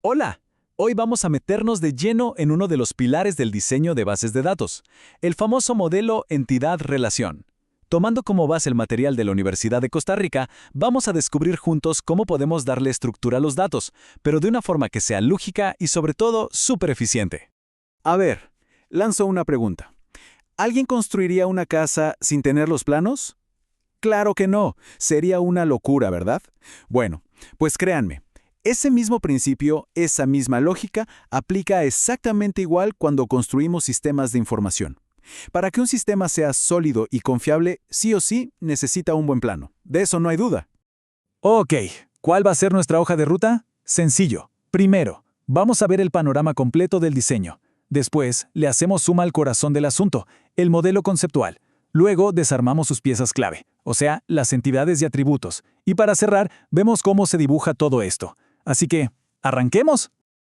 Hola, hoy vamos a meternos de lleno en uno de los pilares del diseño de bases de datos, el famoso modelo entidad-relación. Tomando como base el material de la Universidad de Costa Rica, vamos a descubrir juntos cómo podemos darle estructura a los datos, pero de una forma que sea lógica y sobre todo súper eficiente. A ver, lanzo una pregunta. ¿Alguien construiría una casa sin tener los planos? Claro que no, sería una locura, ¿verdad? Bueno, pues créanme, ese mismo principio, esa misma lógica, aplica exactamente igual cuando construimos sistemas de información. Para que un sistema sea sólido y confiable, sí o sí necesita un buen plano. De eso no hay duda. Ok, ¿cuál va a ser nuestra hoja de ruta? Sencillo. Primero, vamos a ver el panorama completo del diseño. Después, le hacemos suma al corazón del asunto, el modelo conceptual. Luego, desarmamos sus piezas clave, o sea, las entidades y atributos. Y para cerrar, vemos cómo se dibuja todo esto. Así que, ¿arranquemos?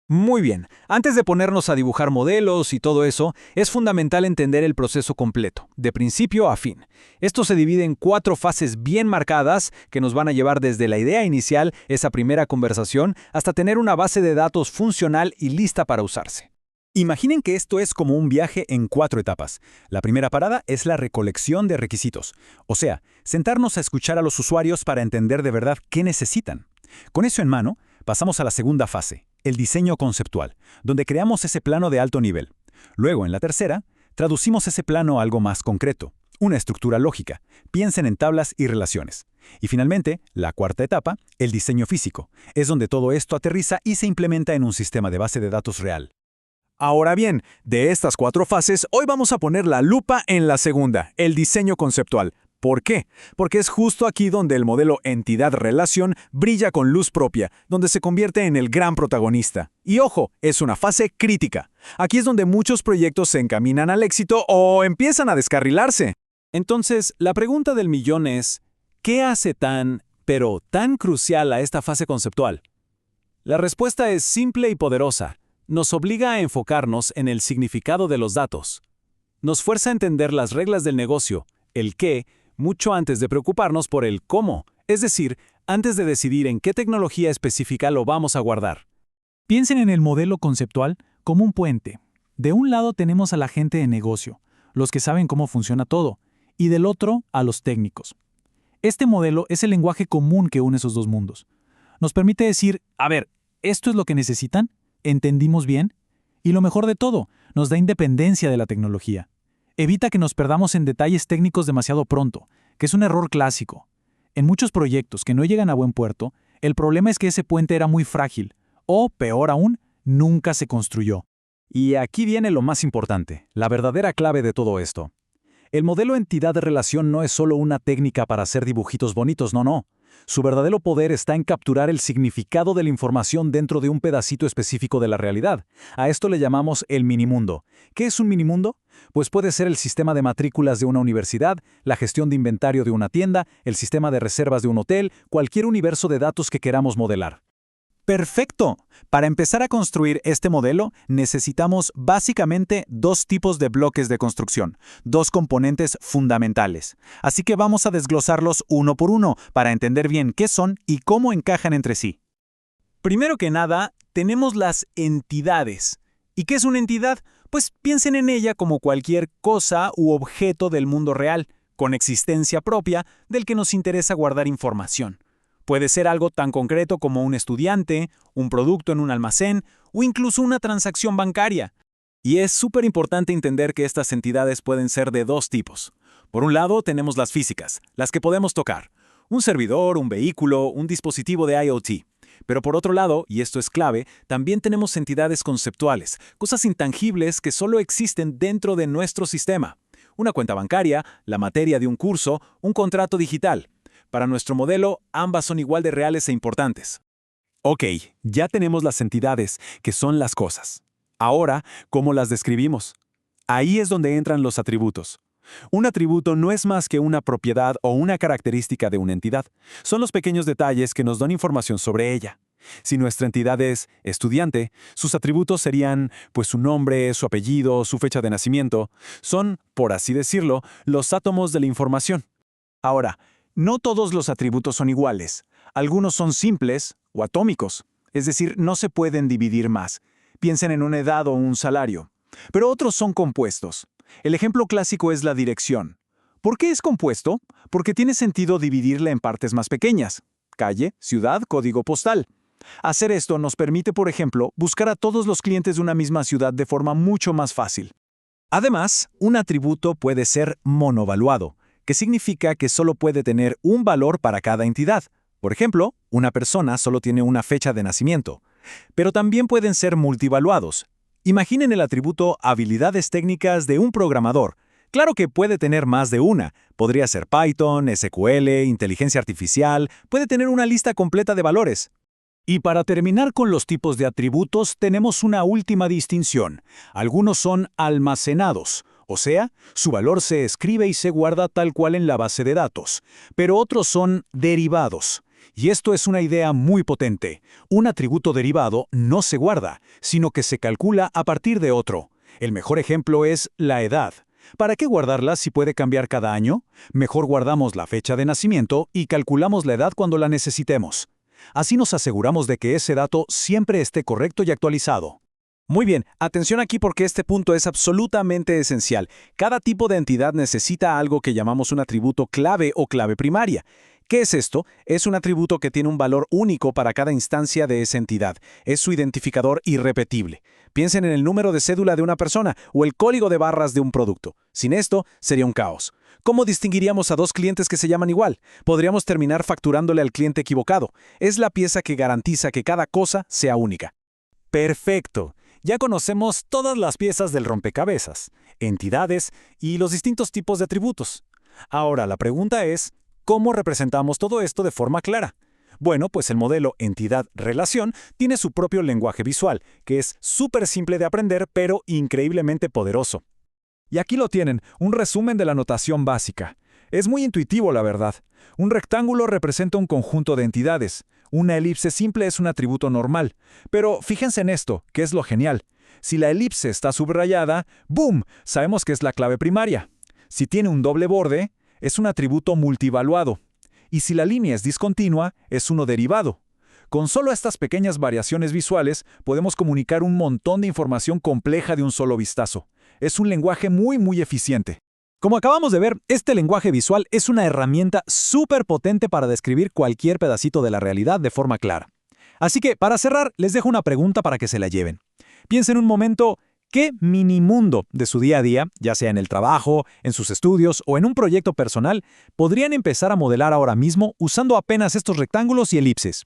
Muy bien, antes de ponernos a dibujar modelos y todo eso, es fundamental entender el proceso completo, de principio a fin. Esto se divide en 4 fases bien marcadas que nos van a llevar desde la idea inicial, esa primera conversación, hasta tener una base de datos funcional y lista para usarse. Imaginen que esto es como un viaje en 4 etapas. La primera parada es la recolección de requisitos, o sea, sentarnos a escuchar a los usuarios para entender de verdad qué necesitan. Con eso en mano, pasamos a la segunda fase, el diseño conceptual, donde creamos ese plano de alto nivel. Luego, en la tercera, traducimos ese plano a algo más concreto, una estructura lógica. Piensen en tablas y relaciones. Y finalmente, la cuarta etapa, el diseño físico, es donde todo esto aterriza y se implementa en un sistema de base de datos real. Ahora bien, de estas 4 fases, hoy vamos a poner la lupa en la segunda, el diseño conceptual. ¿Por qué? Porque es justo aquí donde el modelo entidad-relación brilla con luz propia, donde se convierte en el gran protagonista. Y ojo, es una fase crítica. Aquí es donde muchos proyectos se encaminan al éxito o empiezan a descarrilarse. Entonces, la pregunta del millón es, ¿qué hace pero tan crucial a esta fase conceptual? La respuesta es simple y poderosa. Nos obliga a enfocarnos en el significado de los datos. Nos fuerza a entender las reglas del negocio, el qué, mucho antes de preocuparnos por el cómo, es decir, antes de decidir en qué tecnología específica lo vamos a guardar. Piensen en el modelo conceptual como un puente. De un lado tenemos a la gente de negocio, los que saben cómo funciona todo, y del otro a los técnicos. Este modelo es el lenguaje común que une esos dos mundos. Nos permite decir, a ver, ¿esto es lo que necesitan? ¿Entendimos bien? Y lo mejor de todo, nos da independencia de la tecnología. Evita que nos perdamos en detalles técnicos demasiado pronto, que es un error clásico. En muchos proyectos que no llegan a buen puerto, el problema es que ese puente era muy frágil, o, peor aún, nunca se construyó. Y aquí viene lo más importante, la verdadera clave de todo esto. El modelo entidad de relación no es solo una técnica para hacer dibujitos bonitos, no. Su verdadero poder está en capturar el significado de la información dentro de un pedacito específico de la realidad. A esto le llamamos el minimundo. ¿Qué es un minimundo? Pues puede ser el sistema de matrículas de una universidad, la gestión de inventario de una tienda, el sistema de reservas de un hotel, cualquier universo de datos que queramos modelar. ¡Perfecto! Para empezar a construir este modelo, necesitamos básicamente 2 tipos de bloques de construcción, 2 componentes fundamentales. Así que vamos a desglosarlos uno por uno para entender bien qué son y cómo encajan entre sí. Primero que nada, tenemos las entidades. ¿Y qué es una entidad? Pues piensen en ella como cualquier cosa u objeto del mundo real, con existencia propia, del que nos interesa guardar información. Puede ser algo tan concreto como un estudiante, un producto en un almacén o incluso una transacción bancaria. Y es súper importante entender que estas entidades pueden ser de 2 tipos. Por un lado tenemos las físicas, las que podemos tocar. Un servidor, un vehículo, un dispositivo de IoT. Pero por otro lado, y esto es clave, también tenemos entidades conceptuales, cosas intangibles que solo existen dentro de nuestro sistema. Una cuenta bancaria, la materia de un curso, un contrato digital. Para nuestro modelo, ambas son igual de reales e importantes. Ok, ya tenemos las entidades, que son las cosas. Ahora, ¿cómo las describimos? Ahí es donde entran los atributos. Un atributo no es más que una propiedad o una característica de una entidad. Son los pequeños detalles que nos dan información sobre ella. Si nuestra entidad es estudiante, sus atributos serían, pues, su nombre, su apellido, su fecha de nacimiento. Son, por así decirlo, los átomos de la información. Ahora, no todos los atributos son iguales. Algunos son simples o atómicos. es decir, no se pueden dividir más. Piensen en una edad o un salario. Pero otros son compuestos. El ejemplo clásico es la dirección. ¿Por qué es compuesto? Porque tiene sentido dividirla en partes más pequeñas. Calle, ciudad, código postal. Hacer esto nos permite, por ejemplo, buscar a todos los clientes de una misma ciudad de forma mucho más fácil. Además, un atributo puede ser monovaluado, que significa que solo puede tener un valor para cada entidad. Por ejemplo, una persona solo tiene una fecha de nacimiento. Pero también pueden ser multivaluados. Imaginen el atributo habilidades técnicas de un programador. Claro que puede tener más de una. Podría ser Python, SQL, inteligencia artificial, puede tener una lista completa de valores. Y para terminar con los tipos de atributos, tenemos una última distinción. Algunos son almacenados, o sea, su valor se escribe y se guarda tal cual en la base de datos. Pero otros son derivados. Y esto es una idea muy potente. Un atributo derivado no se guarda, sino que se calcula a partir de otro. El mejor ejemplo es la edad. ¿Para qué guardarla si puede cambiar cada año? Mejor guardamos la fecha de nacimiento y calculamos la edad cuando la necesitemos. Así nos aseguramos de que ese dato siempre esté correcto y actualizado. Muy bien, atención aquí porque este punto es absolutamente esencial. Cada tipo de entidad necesita algo que llamamos un atributo clave o clave primaria. ¿Qué es esto? Es un atributo que tiene un valor único para cada instancia de esa entidad. Es su identificador irrepetible. Piensen en el número de cédula de una persona o el código de barras de un producto. Sin esto, sería un caos. ¿Cómo distinguiríamos a dos clientes que se llaman igual? Podríamos terminar facturándole al cliente equivocado. Es la pieza que garantiza que cada cosa sea única. Perfecto. Ya conocemos todas las piezas del rompecabezas, entidades y los distintos tipos de atributos. Ahora la pregunta es, ¿cómo representamos todo esto de forma clara? Bueno, pues el modelo entidad-relación tiene su propio lenguaje visual, que es súper simple de aprender, pero increíblemente poderoso. Y aquí lo tienen, un resumen de la notación básica. Es muy intuitivo, la verdad. Un rectángulo representa un conjunto de entidades. Una elipse simple es un atributo normal. Pero fíjense en esto, que es lo genial. Si la elipse está subrayada, ¡boom!, sabemos que es la clave primaria. Si tiene un doble borde, es un atributo multivaluado. Y si la línea es discontinua, es uno derivado. Con solo estas pequeñas variaciones visuales, podemos comunicar un montón de información compleja de un solo vistazo. Es un lenguaje muy eficiente. Como acabamos de ver, este lenguaje visual es una herramienta súper potente para describir cualquier pedacito de la realidad de forma clara. Así que, para cerrar, les dejo una pregunta para que se la lleven. Piensen un momento, ¿qué minimundo de su día a día, ya sea en el trabajo, en sus estudios o en un proyecto personal, podrían empezar a modelar ahora mismo usando apenas estos rectángulos y elipses?